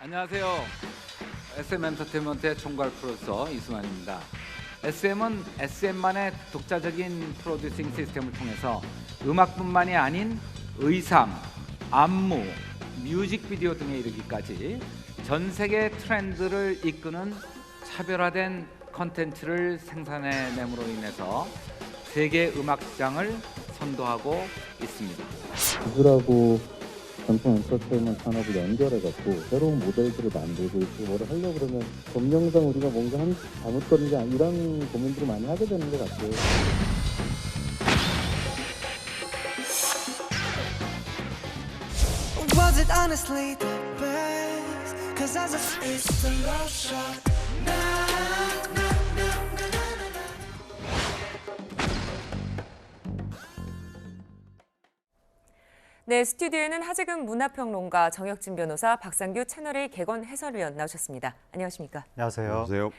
안녕하세요. SM 엔터테인먼트의 총괄 프로듀서 이수만입니다. SM은 SM만의 독자적인 프로듀싱 시스템을 통해서 음악뿐만이 아닌 의상, 안무, 뮤직비디오 등에 이르기까지 전 세계 트렌드를 이끄는 차별화된 컨텐츠를 생산해냄으로 인해서 세계 음악 시장을 선도하고 있습니다. 기술하고 전통 엔터테인먼트 산업을 연결해갖고 새로운 모델들을 만들고 있고 뭐를 하려고 그러면 법령상 우리가 뭔가 잘못거리지 이런 고민들을 많이 하게 되는 것 같아요. Was it honestly the best? Cause as a it's the love shot. 네, 스튜디오에는 하재근 문화평론가, 정혁진 변호사, 박상규 채널A 개건 해설위원 나오셨습니다. 안녕하십니까? 안녕하세요. 안녕하세요.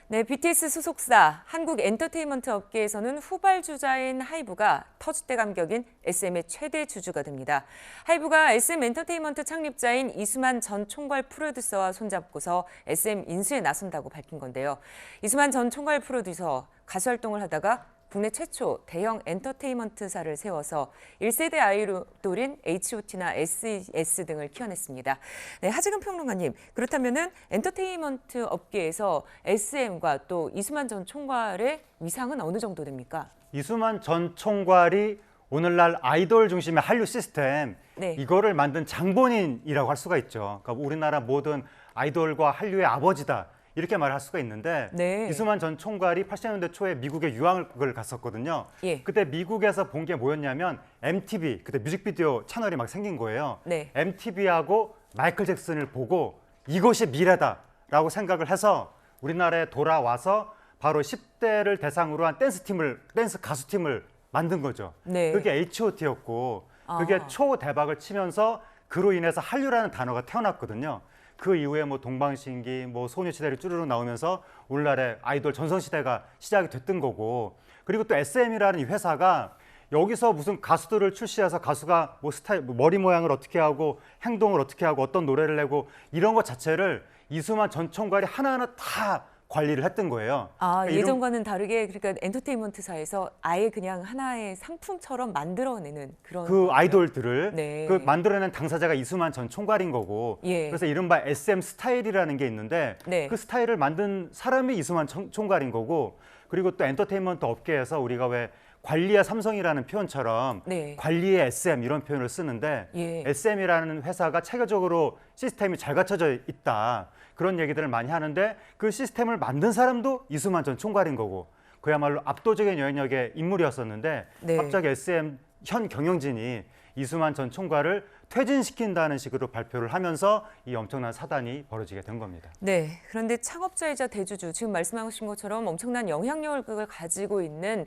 네, BTS 소속사 한국 엔터테인먼트 업계에서는 후발주자인 하이브가 터줏대 감격인 SM의 최대 주주가 됩니다. 하이브가 SM 엔터테인먼트 창립자인 이수만 전 총괄 프로듀서와 손잡고서 SM 인수에 나선다고 밝힌 건데요. 이수만 전 총괄 프로듀서 가수 활동을 하다가 국내 최초 대형 엔터테인먼트사를 세워서 1세대 아이돌인 H.O.T나 S.E.S 등을 키워냈습니다. 네, 하재근 평론가님, 그렇다면은 엔터테인먼트 업계에서 SM과 또 이수만 전 총괄의 위상은 어느 정도 됩니까? 이수만 전 총괄이 오늘날 아이돌 중심의 한류 시스템, 네. 이거를 만든 장본인이라고 할 수가 있죠. 그러니까 우리나라 모든 아이돌과 한류의 아버지다, 이렇게 말할 수가 있는데, 네. 이수만 전 총괄이 80년대 초에 미국에 유학을 갔었거든요. 예. 그때 미국에서 본 게 뭐였냐면 MTV, 그때 뮤직비디오 채널이 막 생긴 거예요. 네. MTV하고 마이클 잭슨을 보고 이것이 미래다라고 생각을 해서 우리나라에 돌아와서 바로 10대를 대상으로 한 댄스 가수팀을 만든 거죠. 네. 그게 H.O.T였고 그게 아. 초대박을 치면서 그로 인해서 한류라는 단어가 태어났거든요. 그 이후에 뭐 동방신기, 뭐 소녀시대를 쭈르륵 나오면서 오늘날의 아이돌 전성시대가 시작이 됐던 거고, 그리고 또 SM이라는 이 회사가 여기서 무슨 가수들을 출시해서 가수가 뭐 스타일, 뭐 머리 모양을 어떻게 하고 행동을 어떻게 하고 어떤 노래를 내고 이런 것 자체를 이수만 전 총괄이 하나하나 다 관리를 했던 거예요. 아, 그러니까 예전과는 다르게 그러니까 엔터테인먼트사에서 아예 그냥 하나의 상품처럼 만들어내는 그런 그 아이돌들을 네. 그 만들어낸 당사자가 이수만 전 총괄인 거고, 예. 그래서 이른바 SM 스타일이라는 게 있는데 네. 그 스타일을 만든 사람이 이수만 총괄인 거고, 그리고 또 엔터테인먼트 업계에서 우리가 왜 관리의 삼성이라는 표현처럼 네. 관리의 SM 이런 표현을 쓰는데, 예. SM이라는 회사가 체계적으로 시스템이 잘 갖춰져 있다, 그런 얘기들을 많이 하는데 그 시스템을 만든 사람도 이수만 전 총괄인 거고, 그야말로 압도적인 영향력의 인물이었었는데 네. 갑자기 SM 현 경영진이 이수만 전 총괄을 퇴진시킨다는 식으로 발표를 하면서 이 엄청난 사단이 벌어지게 된 겁니다. 네, 그런데 창업자이자 대주주, 지금 말씀하신 것처럼 엄청난 영향력을 가지고 있는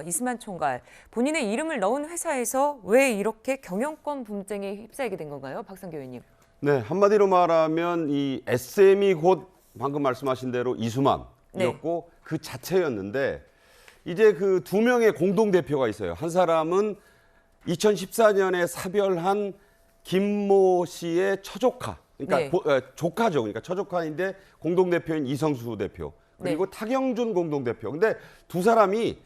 이수만 총괄, 본인의 이름을 넣은 회사에서 왜 이렇게 경영권 분쟁에 휩싸이게 된 건가요? 박상규 의원님. 네, 한마디로 말하면 이 SM이 곧 방금 말씀하신 대로 이수만이었고 네. 그 자체였는데, 이제 그 두 명의 공동 대표가 있어요. 한 사람은 2014년에 사별한 김모 씨의 처조카, 그러니까 네. 조카죠. 그러니까 처조카인데 공동 대표인 이성수 대표, 그리고 네. 타경준 공동 대표. 근데 두 사람이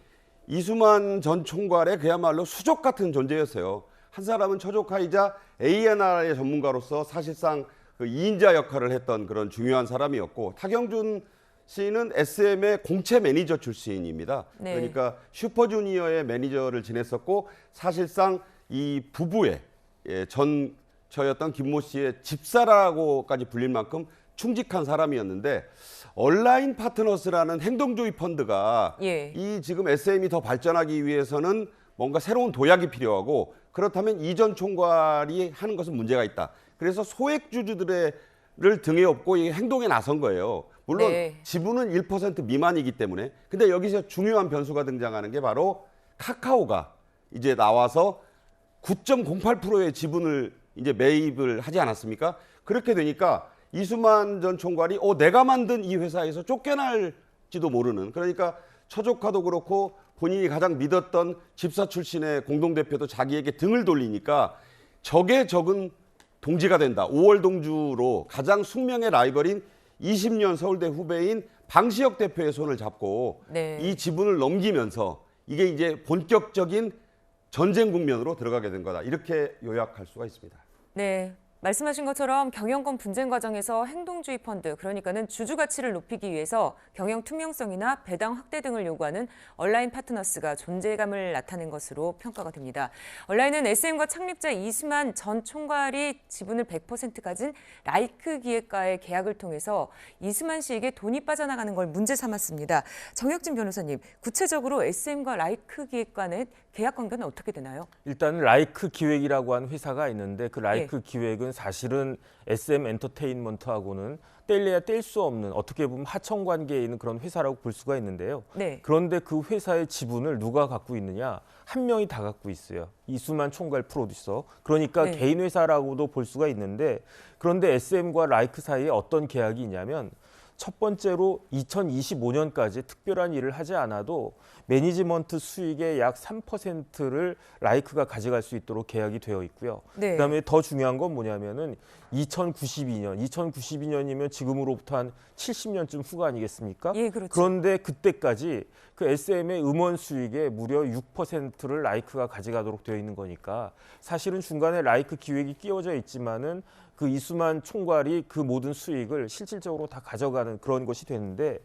이수만 전 총괄의 그야말로 수족 같은 존재였어요. 한 사람은 처조카이자 A&R의 전문가로서 사실상 그 2인자 역할을 했던 그런 중요한 사람이었고, 타경준 씨는 SM의 공채 매니저 출신입니다. 네. 그러니까 슈퍼주니어의 매니저를 지냈었고, 사실상 이 부부의 전처였던 김모 씨의 집사라고까지 불릴 만큼 충직한 사람이었는데, 얼라인 파트너스라는 행동주의 펀드가 예. 이 지금 SM이 더 발전하기 위해서는 뭔가 새로운 도약이 필요하고, 그렇다면 이전 총괄이 하는 것은 문제가 있다. 그래서 소액주주들을 등에 업고 이 행동에 나선 거예요. 물론 네. 지분은 1% 미만이기 때문에. 근데 여기서 중요한 변수가 등장하는 게 바로 카카오가 이제 나와서 9.08%의 지분을 이제 매입을 하지 않았습니까? 그렇게 되니까 이수만 전 총괄이 내가 만든 이 회사에서 쫓겨날지도 모르는, 그러니까 처조카도 그렇고 본인이 가장 믿었던 집사 출신의 공동대표도 자기에게 등을 돌리니까 적의 적은 동지가 된다. 5월 동주로 가장 숙명의 라이벌인 20년 서울대 후배인 방시혁 대표의 손을 잡고 네. 이 지분을 넘기면서 이게 이제 본격적인 전쟁 국면으로 들어가게 된 거다. 이렇게 요약할 수가 있습니다. 네. 말씀하신 것처럼 경영권 분쟁 과정에서 행동주의 펀드, 그러니까는 주주 가치를 높이기 위해서 경영 투명성이나 배당 확대 등을 요구하는 얼라인 파트너스가 존재감을 나타낸 것으로 평가가 됩니다. 얼라인은 SM과 창립자 이수만 전 총괄이 지분을 100% 가진 라이크 기획과의 계약을 통해서 이수만 씨에게 돈이 빠져나가는 걸 문제 삼았습니다. 정혁진 변호사님, 구체적으로 SM과 라이크 기획과는 계약 관계는 어떻게 되나요? 일단 라이크 기획이라고 하는 회사가 있는데 그 라이크 예. 기획은 사실은 SM 엔터테인먼트하고는 뗄래야 뗄 수 없는 어떻게 보면 하청 관계에 있는 그런 회사라고 볼 수가 있는데요. 네. 그런데 그 회사의 지분을 누가 갖고 있느냐? 한 명이 다 갖고 있어요. 이수만 총괄 프로듀서. 그러니까 네. 개인 회사라고도 볼 수가 있는데 그런데 SM과 라이크 사이에 어떤 계약이 있냐면 첫 번째로 2025년까지 특별한 일을 하지 않아도 매니지먼트 수익의 약 3%를 라이크가 가져갈 수 있도록 계약이 되어 있고요. 네. 그다음에 더 중요한 건 뭐냐면은 2092년이면 지금으로부터 한 70년쯤 후가 아니겠습니까? 예, 그렇죠. 그런데 그때까지 그 SM의 음원 수익의 무려 6%를 라이크가 가져가도록 되어 있는 거니까 사실은 중간에 라이크 기획이 끼워져 있지만은 그 이수만 총괄이 그 모든 수익을 실질적으로 다 가져가는 그런 것이 되는데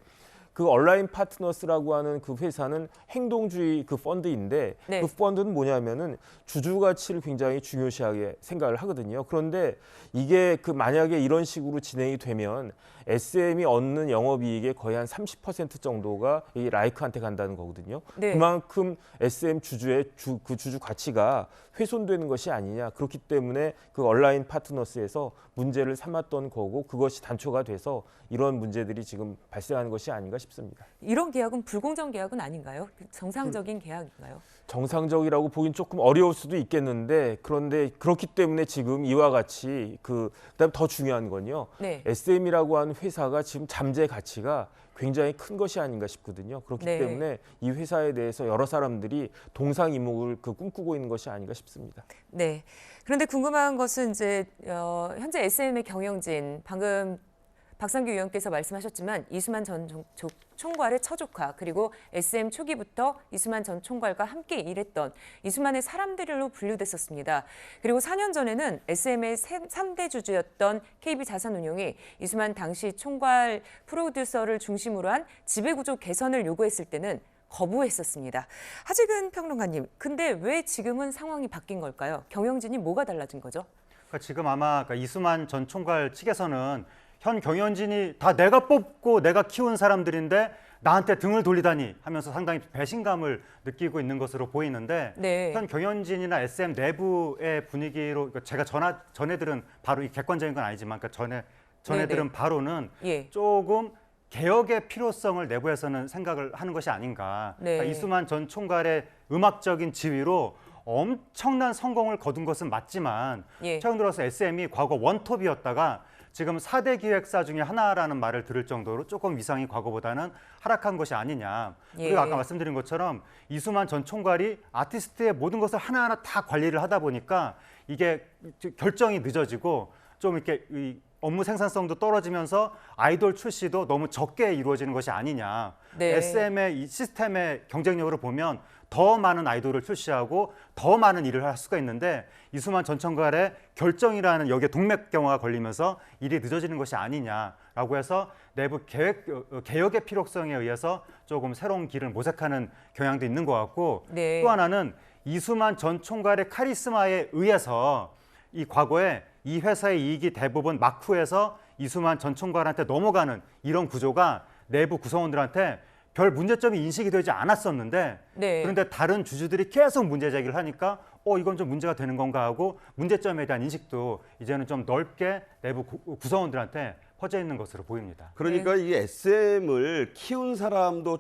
그 얼라인 파트너스라고 하는 그 회사는 행동주의 그 펀드인데 네. 그 펀드는 뭐냐면은 주주 가치를 굉장히 중요시하게 생각을 하거든요. 그런데 이게 그 만약에 이런 식으로 진행이 되면 SM이 얻는 영업이익의 거의 한 30% 정도가 이 라이크한테 간다는 거거든요. 네. 그만큼 SM 주주의 그 주주 가치가 훼손되는 것이 아니냐. 그렇기 때문에 그 얼라인 파트너스에서 문제를 삼았던 거고 그것이 단초가 돼서 이런 문제들이 지금 발생하는 것이 아닌가 싶습니다. 이런 계약은 불공정 계약은 아닌가요? 정상적인 계약인가요? 정상적이라고 보긴 조금 어려울 수도 있겠는데 그런데 그렇기 때문에 지금 이와 같이 그다음 더 중요한 건요. 네. SM이라고 하는 회사가 지금 잠재 가치가 굉장히 큰 것이 아닌가 싶거든요. 그렇기 네. 때문에 이 회사에 대해서 여러 사람들이 동상이몽을 꿈꾸고 있는 것이 아닌가 싶습니다. 네. 그런데 궁금한 것은 이제 현재 SM의 경영진, 방금 박상규 의원께서 말씀하셨지만 이수만 전 총괄의 처조카 그리고 SM 초기부터 이수만 전 총괄과 함께 일했던 이수만의 사람들로 분류됐었습니다. 그리고 4년 전에는 SM의 3대 주주였던 KB자산운용이 이수만 당시 총괄 프로듀서를 중심으로 한 지배구조 개선을 요구했을 때는 거부했었습니다. 하지근 평론가님, 근데 왜 지금은 상황이 바뀐 걸까요? 경영진이 뭐가 달라진 거죠? 그러니까 지금 아마 이수만 전 총괄 측에서는 현 경영진이 다 내가 뽑고 내가 키운 사람들인데 나한테 등을 돌리다니 하면서 상당히 배신감을 느끼고 있는 것으로 보이는데 네. 현 경영진이나 SM 내부의 분위기로 제가 전해 들은 바로 이 객관적인 건 아니지만 전해 들은 바로는 예. 조금 개혁의 필요성을 내부에서는 생각을 하는 것이 아닌가. 네. 그러니까 이수만 전 총괄의 음악적인 지위로 엄청난 성공을 거둔 것은 맞지만 예. 최근 들어서 SM이 과거 원톱이었다가 지금 4대 기획사 중에 하나라는 말을 들을 정도로 조금 위상이 과거보다는 하락한 것이 아니냐. 예. 그리고 아까 말씀드린 것처럼 이수만 전 총괄이 아티스트의 모든 것을 하나하나 다 관리를 하다 보니까 이게 결정이 늦어지고 좀 이렇게 이 업무 생산성도 떨어지면서 아이돌 출시도 너무 적게 이루어지는 것이 아니냐. 네. SM의 이 시스템의 경쟁력으로 보면 더 많은 아이돌을 출시하고 더 많은 일을 할 수가 있는데 이수만 전 총괄의 결정이라는 여기에 동맥경화가 걸리면서 일이 늦어지는 것이 아니냐라고 해서 내부 개혁의 필요성에 의해서 조금 새로운 길을 모색하는 경향도 있는 것 같고 네. 또 하나는 이수만 전 총괄의 카리스마에 의해서 이 과거에 이 회사의 이익이 대부분 막후에서 이수만 전 총괄한테 넘어가는 이런 구조가 내부 구성원들한테 별 문제점이 인식이 되지 않았었는데 네. 그런데 다른 주주들이 계속 문제 제기를 하니까 이건 좀 문제가 되는 건가 하고 문제점에 대한 인식도 이제는 좀 넓게 내부 구성원들한테 퍼져 있는 것으로 보입니다. 그러니까 이 SM을 키운 사람도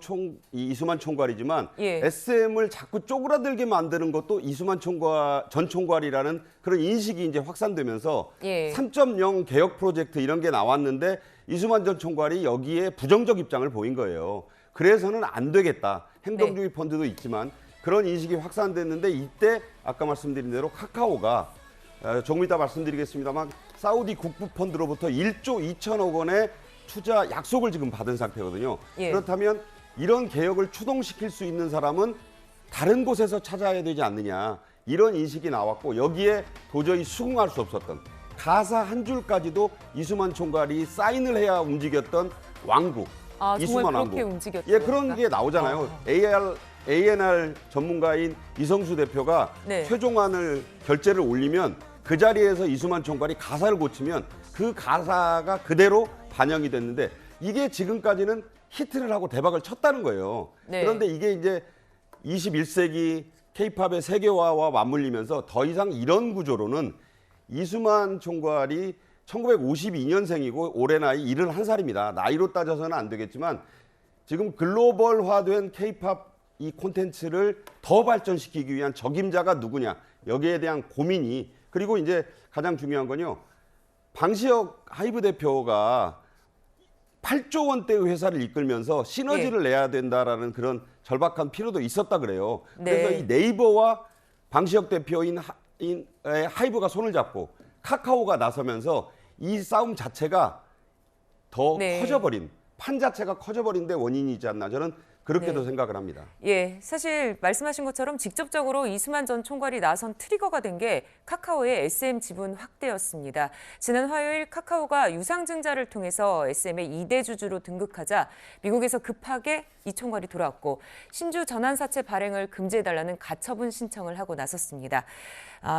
이 이수만 총괄이지만 예. SM을 자꾸 쪼그라들게 만드는 것도 이수만 전 총괄이라는 그런 인식이 이제 확산되면서 예. 3.0 개혁 프로젝트 이런 게 나왔는데 이수만 전 총괄이 여기에 부정적 입장을 보인 거예요. 그래서는 안 되겠다. 행동주의 펀드도 있지만 그런 인식이 확산됐는데 이때 아까 말씀드린 대로 카카오가 조금 이따 말씀드리겠습니다만 사우디 국부펀드로부터 1조 2천억 원의 투자 약속을 지금 받은 상태거든요. 예. 그렇다면 이런 개혁을 추동시킬 수 있는 사람은 다른 곳에서 찾아야 되지 않느냐, 이런 인식이 나왔고, 여기에 도저히 수긍할 수 없었던 가사 한 줄까지도 이수만 총괄이 사인을 해야 움직였던 왕국, 아, 정말 이수만 그렇게 왕국. 움직였죠. 예, 그런 게 나오잖아요. ANR 전문가인 이성수 대표가 네. 최종안을 결재를 올리면 그 자리에서 이수만 총괄이 가사를 고치면 그 가사가 그대로 반영이 됐는데, 이게 지금까지는 히트를 하고 대박을 쳤다는 거예요. 네. 그런데 이게 이제 21세기 K-팝의 세계화와 맞물리면서 더 이상 이런 구조로는, 이수만 총괄이 1952년생이고 올해 나이 71살입니다. 나이로 따져서는 안 되겠지만 지금 글로벌화된 K-팝 이 콘텐츠를 더 발전시키기 위한 적임자가 누구냐, 여기에 대한 고민이, 그리고 이제 가장 중요한 건요, 방시혁 하이브 대표가 8조 원대의 회사를 이끌면서 시너지를 내야 된다라는 그런 절박한 필요도 있었다 그래요. 그래서 네. 이 네이버와 방시혁 대표인 하이브가 손을 잡고 카카오가 나서면서 이 싸움 자체가 더 네. 커져버린, 판 자체가 커져버린 데 원인이지 않나, 저는 그렇게도 네. 생각을 합니다. 예, 사실 말씀하신 것처럼 직접적으로 이수만 전 총괄이 나선 트리거가 된 게 카카오의 SM 지분 확대였습니다. 지난 화요일 카카오가 유상증자를 통해서 SM의 2대 주주로 등극하자 미국에서 급하게 이 총괄이 돌아왔고 신주 전환사채 발행을 금지해달라는 가처분 신청을 하고 나섰습니다.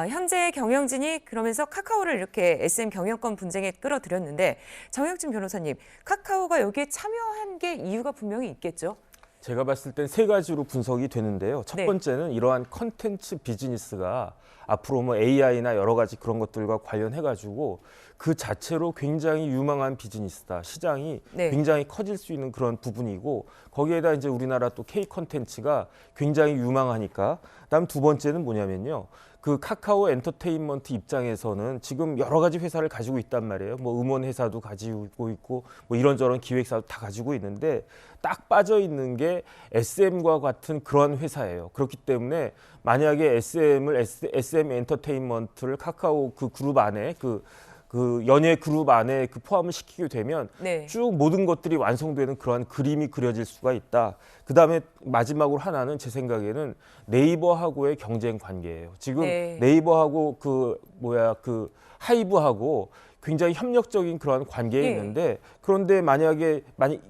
현재 경영진이 그러면서 카카오를 이렇게 SM 경영권 분쟁에 끌어들였는데, 정혁진 변호사님, 카카오가 여기에 참여한 게 이유가 분명히 있겠죠? 제가 봤을 땐 세 가지로 분석이 되는데요. 첫 네. 번째는 이러한 컨텐츠 비즈니스가 앞으로 뭐 AI나 여러 가지 그런 것들과 관련해가지고 그 자체로 굉장히 유망한 비즈니스다. 시장이 네. 굉장히 커질 수 있는 그런 부분이고, 거기에다 이제 우리나라 또 K 컨텐츠가 굉장히 유망하니까. 그다음 두 번째는 뭐냐면요. 그 카카오 엔터테인먼트 입장에서는 지금 여러 가지 회사를 가지고 있단 말이에요. 뭐 음원 회사도 가지고 있고 뭐 이런저런 기획사도 다 가지고 있는데 딱 빠져 있는 게 SM과 같은 그런 회사예요. 그렇기 때문에 만약에 SM 엔터테인먼트를 카카오 그 그룹 안에 그 연예 그룹 안에 포함을 시키게 되면 네. 쭉 모든 것들이 완성되는 그러한 그림이 그려질 수가 있다. 그다음에 마지막으로 하나는 제 생각에는 네이버하고의 경쟁 관계예요. 지금 네. 네이버하고 하이브하고 굉장히 협력적인 그런 관계에 예. 있는데, 그런데 만약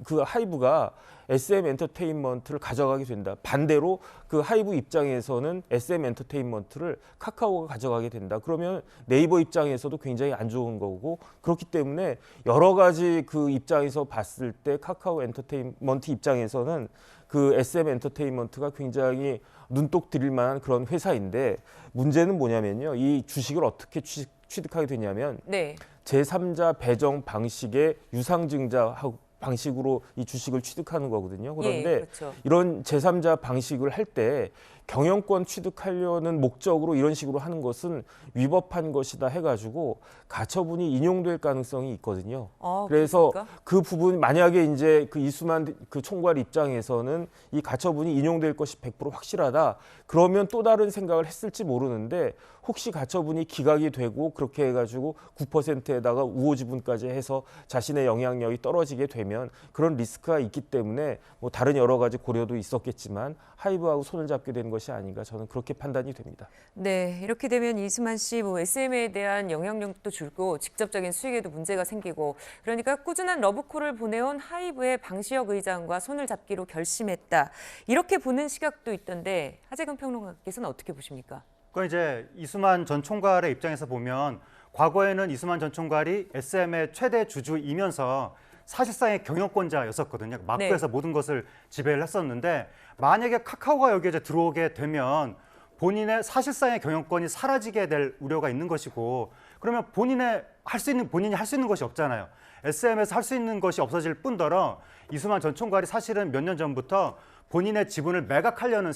그 하이브가 SM 엔터테인먼트를 가져가게 된다. 반대로 그 하이브 입장에서는 SM 엔터테인먼트를 카카오가 가져가게 된다. 그러면 네이버 입장에서도 굉장히 안 좋은 거고, 그렇기 때문에 여러 가지 그 입장에서 봤을 때 카카오 엔터테인먼트 입장에서는 그 SM 엔터테인먼트가 굉장히 눈독 들일 만한 그런 회사인데, 문제는 뭐냐면요. 이 주식을 어떻게 취득하게 되냐면 네. 제3자 배정 방식의 유상증자 방식으로 이 주식을 취득하는 거거든요. 그런데 예, 그렇죠. 이런 제3자 방식을 할 때 경영권 취득하려는 목적으로 이런 식으로 하는 것은 위법한 것이다 해가지고 가처분이 인용될 가능성이 있거든요. 그래서 그렇습니까? 그 부분, 만약에 이제 그 이수만 그 총괄 입장에서는 이 가처분이 인용될 것이 100% 확실하다. 그러면 또 다른 생각을 했을지 모르는데, 혹시 가처분이 기각이 되고 그렇게 해가지고 9%에다가 우호 지분까지 해서 자신의 영향력이 떨어지게 되면 그런 리스크가 있기 때문에 뭐 다른 여러 가지 고려도 있었겠지만 하이브하고 손을 잡게 된 것이 아닌가, 저는 그렇게 판단이 됩니다. 네, 이렇게 되면 이수만 씨 SM에 대한 영향력도 줄고 직접적인 수익에도 문제가 생기고, 그러니까 꾸준한 러브콜을 보내온 하이브의 방시혁 의장과 손을 잡기로 결심했다. 이렇게 보는 시각도 있던데, 하재근 평론가께서는 어떻게 보십니까? 그러니까 이제 이수만 전 총괄의 입장에서 보면, 과거에는 이수만 전 총괄이 SM의 최대 주주이면서 사실상의 경영권자였었거든요. 마크에서 네. 모든 것을 지배를 했었는데, 만약에 카카오가 여기에 이제 들어오게 되면 본인의 사실상의 경영권이 사라지게 될 우려가 있는 것이고, 그러면 본인이 할 수 있는 것이 없잖아요. SM에서 할 수 있는 것이 없어질 뿐더러 이수만 전 총괄이 사실은 몇 년 전부터 본인의 지분을 매각하려는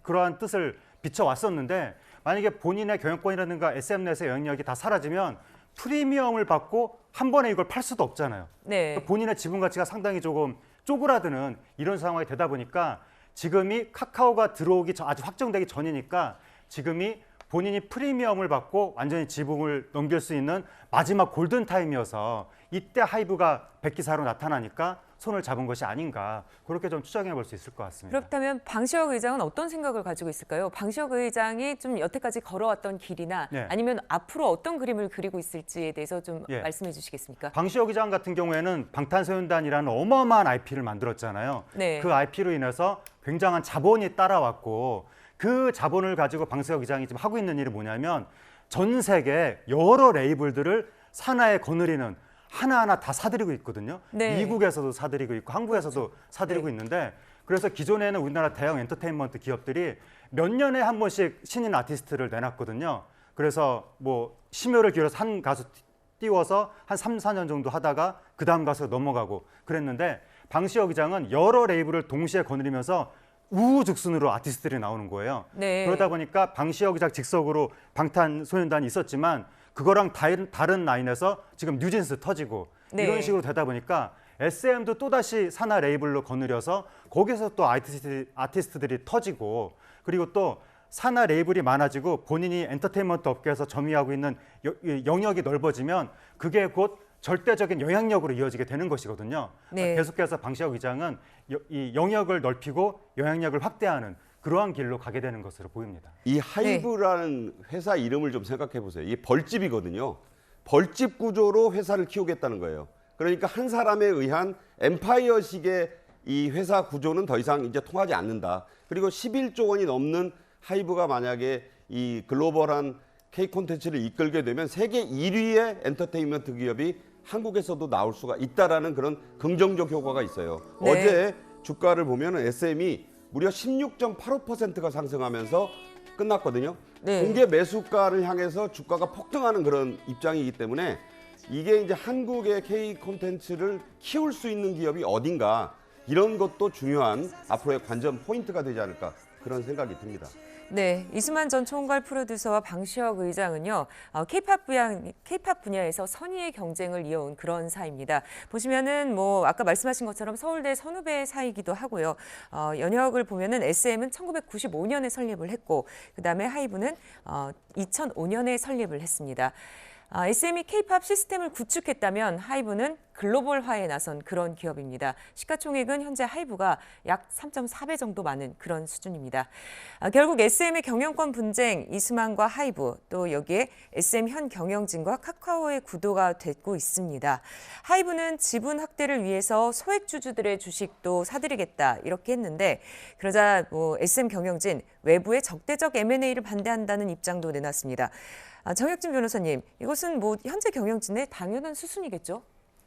그러한 뜻을 비춰왔었는데, 만약에 본인의 경영권이라든가 SM 내에서의 영향력이 다 사라지면 프리미엄을 받고 한 번에 이걸 팔 수도 없잖아요. 네. 그러니까 본인의 지분 가치가 상당히 조금 쪼그라드는 이런 상황이 되다 보니까, 지금이 카카오가 들어오기 전, 아주 확정되기 전이니까 지금이 본인이 프리미엄을 받고 완전히 지붕을 넘길 수 있는 마지막 골든 타임이어서 이때 하이브가 백기사로 나타나니까 손을 잡은 것이 아닌가 그렇게 좀 추정해 볼 수 있을 것 같습니다. 그렇다면 방시혁 의장은 어떤 생각을 가지고 있을까요? 방시혁 의장이 좀 여태까지 걸어왔던 길이나 네. 아니면 앞으로 어떤 그림을 그리고 있을지에 대해서 좀 예. 말씀해 주시겠습니까? 방시혁 의장 같은 경우에는 방탄소년단이라는 어마어마한 IP를 만들었잖아요. 네. 그 IP로 인해서 굉장한 자본이 따라왔고 그 자본을 가지고 방시혁 의장이 지금 하고 있는 일이 뭐냐면 전 세계 여러 레이블들을 산하에 거느리는 하나하나 다 사들이고 있거든요. 네. 미국에서도 사들이고 있고 한국에서도 사들이고 네. 있는데 그래서 기존에는 우리나라 대형 엔터테인먼트 기업들이 몇 년에 한 번씩 신인 아티스트를 내놨거든요. 그래서 뭐 심혈을 기울여서 한 가수 띄워서 한 3, 4년 정도 하다가 그 다음 가수가 넘어가고 그랬는데 방시혁 의장은 여러 레이블을 동시에 거느리면서 우후죽순으로 아티스트들이 나오는 거예요. 네. 그러다 보니까 방시혁 의장 직속으로 방탄소년단이 있었지만 그거랑 다른 라인에서 지금 뉴진스 터지고 네. 이런 식으로 되다 보니까 SM도 또다시 산하 레이블로 거느려서 거기서 또 아티스트들이 터지고 그리고 또 산하 레이블이 많아지고 본인이 엔터테인먼트 업계에서 점유하고 있는 영역이 넓어지면 그게 곧 절대적인 영향력으로 이어지게 되는 것이거든요. 네. 계속해서 방시혁 의장은 이 영역을 넓히고 영향력을 확대하는 그러한 길로 가게 되는 것으로 보입니다. 이 하이브라는 회사 이름을 좀 생각해 보세요. 이게 벌집이거든요. 벌집 구조로 회사를 키우겠다는 거예요. 그러니까 한 사람에 의한 엠파이어식의 이 회사 구조는 더 이상 이제 통하지 않는다. 그리고 11조 원이 넘는 하이브가 만약에 이 글로벌한 K 콘텐츠를 이끌게 되면 세계 1위의 엔터테인먼트 기업이 한국에서도 나올 수가 있다라는 그런 긍정적 효과가 있어요. 네. 어제 주가를 보면 SM이 무려 16.85%가 상승하면서 끝났거든요. 네. 공개 매수가를 향해서 주가가 폭등하는 그런 입장이기 때문에 이게 이제 한국의 K 콘텐츠를 키울 수 있는 기업이 어딘가 이런 것도 중요한 앞으로의 관전 포인트가 되지 않을까 그런 생각이 듭니다. 네, 이수만 전 총괄 프로듀서와 방시혁 의장은요, K-팝 분야에서 선의의 경쟁을 이어온 그런 사이입니다. 보시면은 뭐 아까 말씀하신 것처럼 서울대 선후배 사이기도 하고요. 연역을 보면은 SM은 1995년에 설립을 했고, 그 다음에 하이브는 2005년에 설립을 했습니다. SM이 K-팝 시스템을 구축했다면 하이브는 글로벌화에 나선 그런 기업입니다. 시가총액은 현재 하이브가 약 3.4배 정도 많은 그런 수준입니다. 결국 SM의 경영권 분쟁, 이수만과 하이브, 또 여기에 SM 현 경영진과 카카오의 구도가 되고 있습니다. 하이브는 지분 확대를 위해서 소액주주들의 주식도 사들이겠다 이렇게 했는데 그러자 SM 경영진 외부의 적대적 M&A를 반대한다는 입장도 내놨습니다. 정혁진 변호사님, 이것은 현재 경영진의 당연한 수순이겠죠?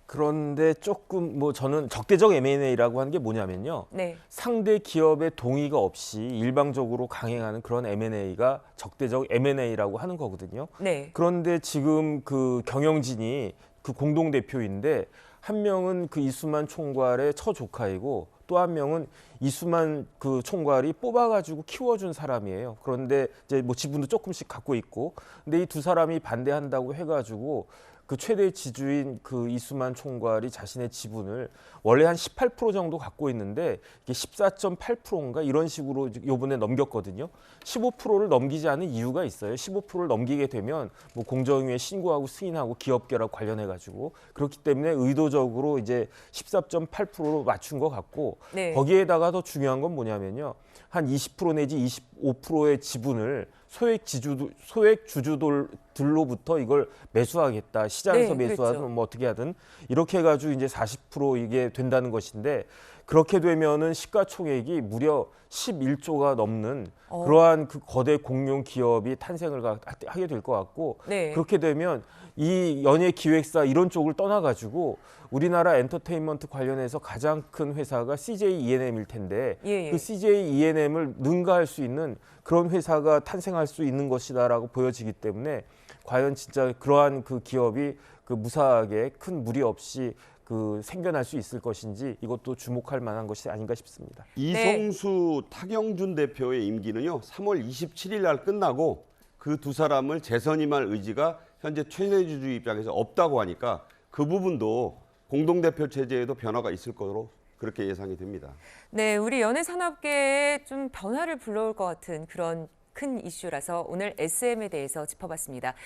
그런데 조금 저는 적대적 M&A라고 하는 게 뭐냐면요. 네. 상대 기업의 동의가 없이 일방적으로 강행하는 그런 M&A가 적대적 M&A라고 하는 거거든요. 네. 그런데 지금 그 경영진이 그 공동대표인데 한 명은 그 이수만 총괄의 처조카이고 또 한 명은 이수만 그 총괄이 뽑아가지고 키워준 사람이에요. 그런데 이제 지분도 조금씩 갖고 있고, 근데 이 두 사람이 반대한다고 해가지고 그 최대 지주인 그 이수만 총괄이 자신의 지분을 원래 한 18% 정도 갖고 있는데 이게 14.8%인가 이런 식으로 요번에 넘겼거든요. 15%를 넘기지 않은 이유가 있어요. 15%를 넘기게 되면 공정위에 신고하고 승인하고 기업계랑 관련해 가지고 그렇기 때문에 의도적으로 이제 14.8%로 맞춘 것 같고 네. 거기에다가 더 중요한 건 뭐냐면요. 한 20% 내지 25%의 지분을 소액 주주들로부터 이걸 매수하겠다. 시장에서 네, 매수하든 그렇죠. 어떻게 하든 이렇게 해가지고 이제 40% 이게 된다는 것인데 그렇게 되면은 시가총액이 무려 11조가 넘는 그러한 그 거대 공룡 기업이 탄생을 하게 될 것 같고 네. 그렇게 되면 이 연예 기획사 이런 쪽을 떠나가지고 우리나라 엔터테인먼트 관련해서 가장 큰 회사가 CJ ENM일 텐데 예. 그 CJ ENM을 능가할 수 있는 그런 회사가 탄생할 수 있는 것이다라고 보여지기 때문에 과연 진짜 그러한 그 기업이 그 무사하게 큰 무리 없이 그 생겨날 수 있을 것인지 이것도 주목할 만한 것이 아닌가 싶습니다. 이성수 타경준 대표의 임기는요 3월 27일 날 끝나고 그 두 사람을 재선임할 의지가 현재 최대 주주 입장에서 없다고 하니까 그 부분도 공동대표 체제에도 변화가 있을 것으로 그렇게 예상이 됩니다. 네, 우리 연예 산업계에 좀 변화를 불러올 것 같은 그런 큰 이슈라서 오늘 SM에 대해서 짚어봤습니다.